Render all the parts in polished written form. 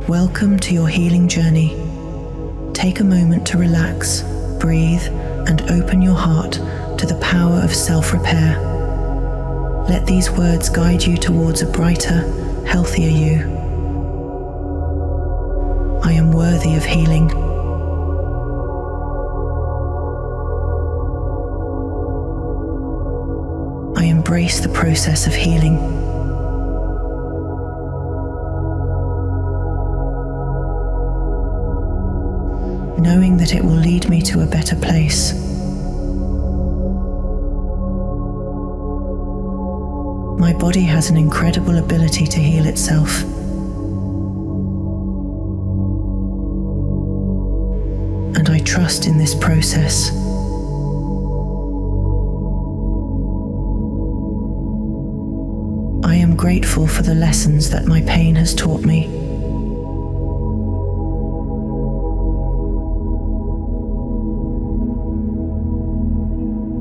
Welcome to your healing journey. Take a moment to relax, breathe, and open your heart to the power of self-repair. Let these words guide you towards a brighter, healthier you. I am worthy of healing. I embrace the process of healing. Knowing that it will lead me to a better place. My body has an incredible ability to heal itself. And I trust in this process. I am grateful for the lessons that my pain has taught me.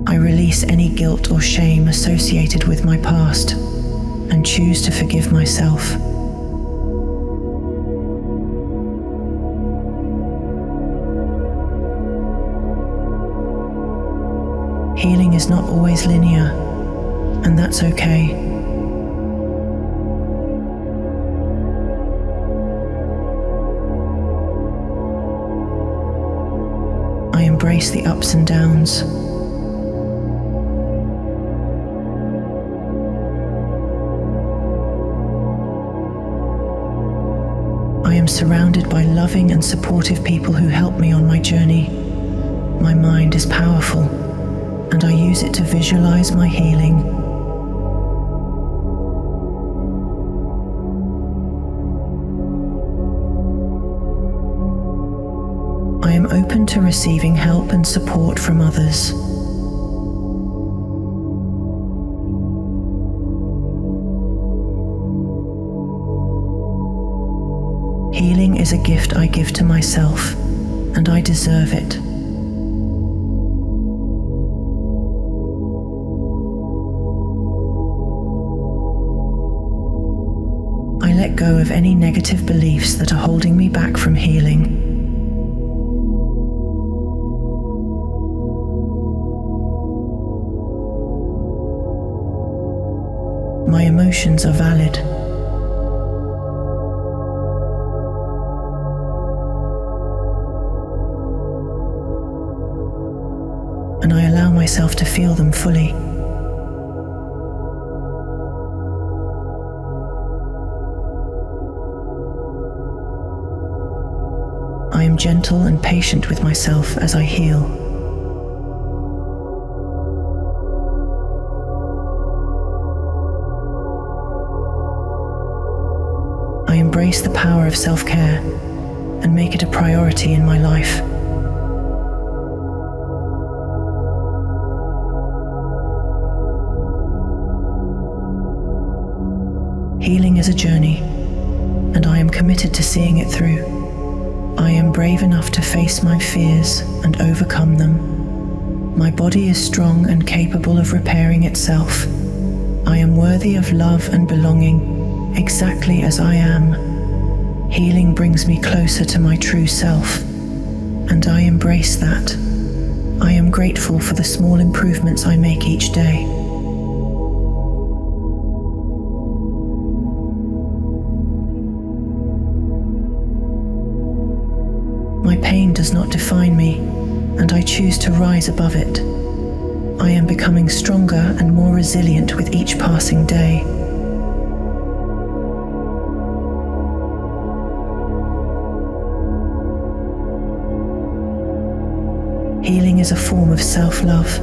I release any guilt or shame associated with my past and choose to forgive myself. Healing is not always linear, and that's okay. I embrace the ups and downs. I am surrounded by loving and supportive people who help me on my journey. My mind is powerful, and I use it to visualize my healing. I am open to receiving help and support from others. Healing is a gift I give to myself, and I deserve it. I let go of any negative beliefs that are holding me back from healing. My emotions are valid. And I allow myself to feel them fully. I am gentle and patient with myself as I heal. I embrace the power of self-care and make it a priority in my life. Healing is a journey, and I am committed to seeing it through. I am brave enough to face my fears and overcome them. My body is strong and capable of repairing itself. I am worthy of love and belonging, exactly as I am. Healing brings me closer to my true self, and I embrace that. I am grateful for the small improvements I make each day. My pain does not define me, and I choose to rise above it. I am becoming stronger and more resilient with each passing day. Healing is a form of self-love,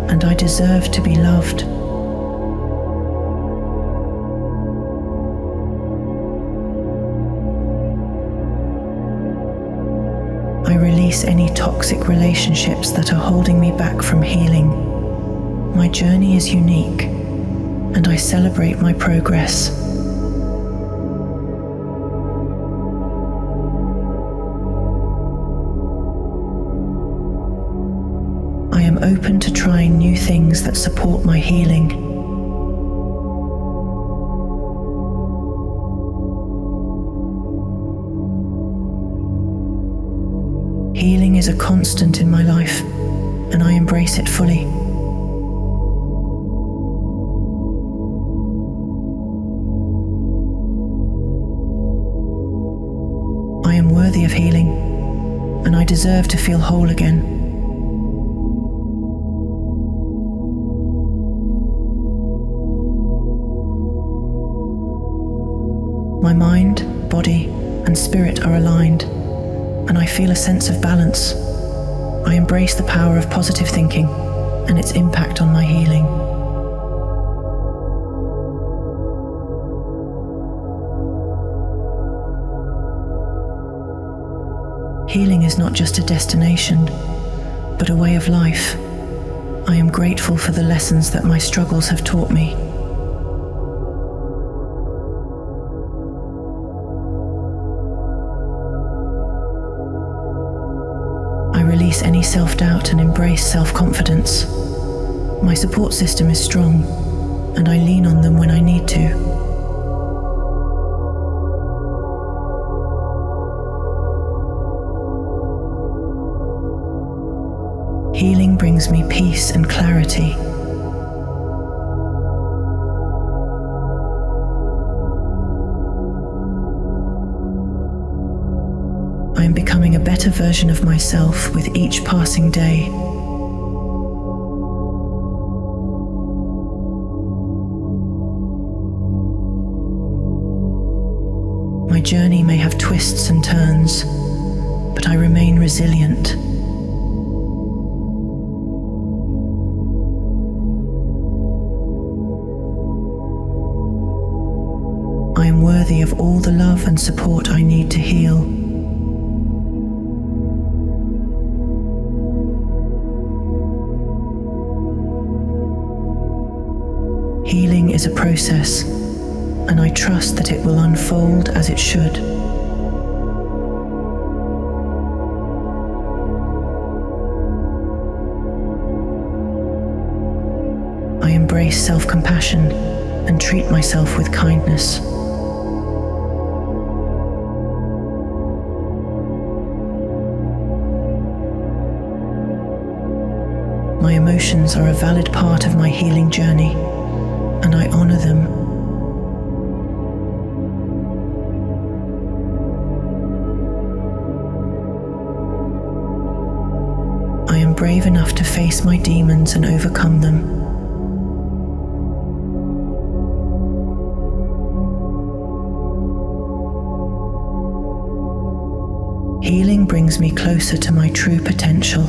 and I deserve to be loved. I release any toxic relationships that are holding me back from healing. My journey is unique, and I celebrate my progress. I am open to trying new things that support my healing. Healing is a constant in my life, and I embrace it fully. I am worthy of healing, and I deserve to feel whole again. My mind, body, and spirit are aligned, and I feel a sense of balance. I embrace the power of positive thinking and its impact on my healing. Healing is not just a destination, but a way of life. I am grateful for the lessons that my struggles have taught me. I release any self-doubt and embrace self-confidence. My support system is strong, and I lean on them when I need to. Healing brings me peace and clarity. I am becoming a better version of myself with each passing day. My journey may have twists and turns, but I remain resilient. I am worthy of all the love and support I need to heal. Healing is a process, and I trust that it will unfold as it should. I embrace self-compassion and treat myself with kindness. My emotions are a valid part of my healing journey, and I honor them. I am brave enough to face my demons and overcome them. Healing brings me closer to my true potential,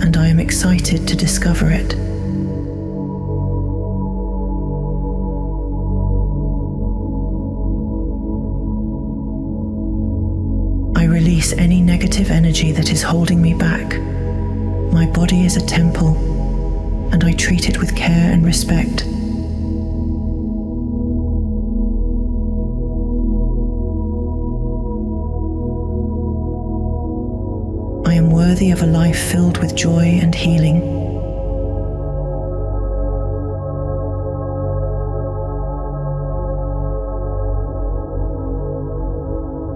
and I am excited to discover it. I release any negative energy that is holding me back. My body is a temple, and I treat it with care and respect. I am worthy of a life filled with joy and healing.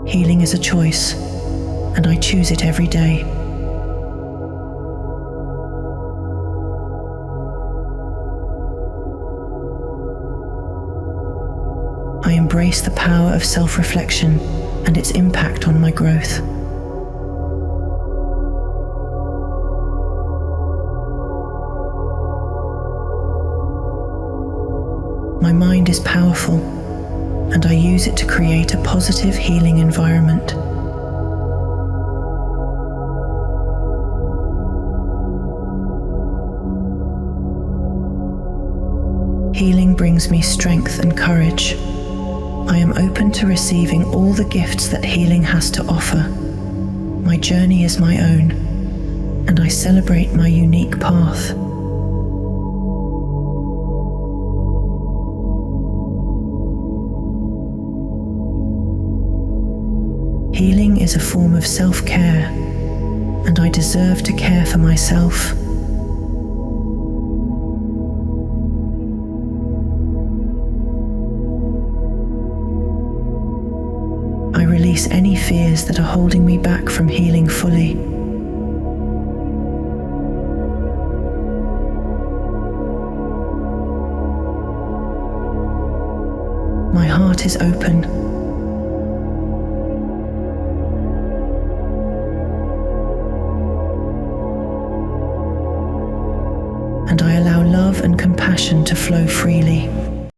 Healing is a choice, and I choose it every day. I embrace the power of self-reflection and its impact on my growth. My mind is powerful, and I use it to create a positive healing environment. Healing brings me strength and courage. I am open to receiving all the gifts that healing has to offer. My journey is my own, and I celebrate my unique path. Healing is a form of self-care, and I deserve to care for myself. I release any fears that are holding me back from healing fully. My heart is open. And I allow love and compassion to flow freely.